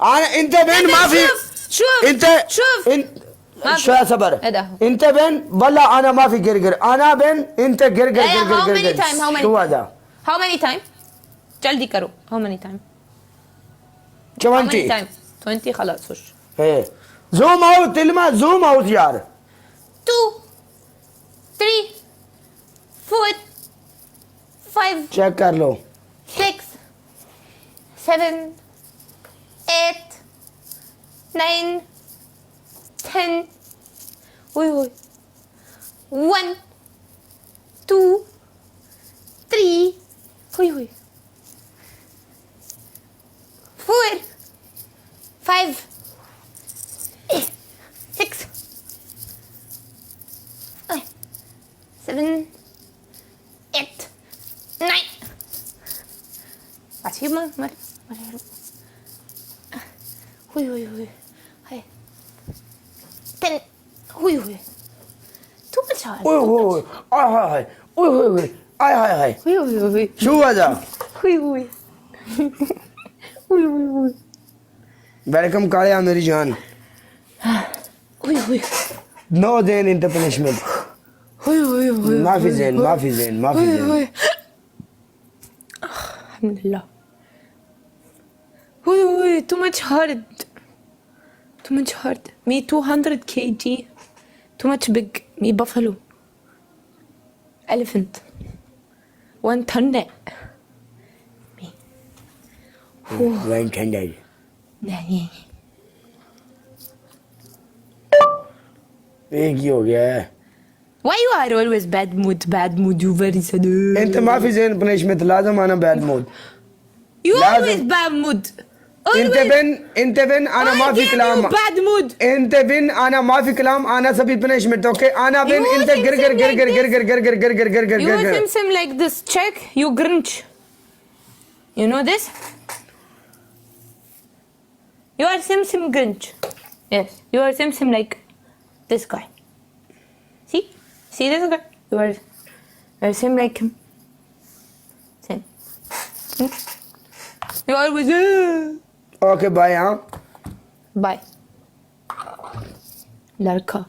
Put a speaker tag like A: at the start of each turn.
A: انا انت بين ما في
B: شوف
A: انت
B: شوف
A: شوية صبر
B: هذا
A: انت بين ولا انا ما في قرقر انا بين انت قرقر
B: how many time
A: شو هذا
B: how many time جلدي करो how many time
A: 20
B: 20 خلاص وش
A: ايه زوم اوت علمة زوم اوت यार
B: 2 3 4 5
A: check कर लो
B: 6 7 8 9 10 wait 1 2 3 wait 4 5 6 7 8 9 Así más uy hey 10 uy too much hard
A: اوه هاي اوه هاي
B: uy
A: شو هذا
B: uy
A: welcome Kaliya मेरी जान
B: uy
A: no then enter punishment माफी زين
B: الحمد لله uy too much hard me 200 kg too much big me buffalo elephant 1 ton me
A: وين كان جاي एक ही हो गया है
B: Why you are always bad mood you very sad
A: انت ما في زين بنشمت لازم انا باد مود
B: you
A: لازم.
B: always bad mood
A: انت بين انا ما في كلام
B: bad mood
A: انت بين انا ما في كلام انا سبي بنشمت اوكي انا بين انت
B: you seem like this check you grinch you know this you are sim grinch yes you are sim like this guy see this guy you are same like him same you always
A: اوكي باي हाँ
B: bye लड़का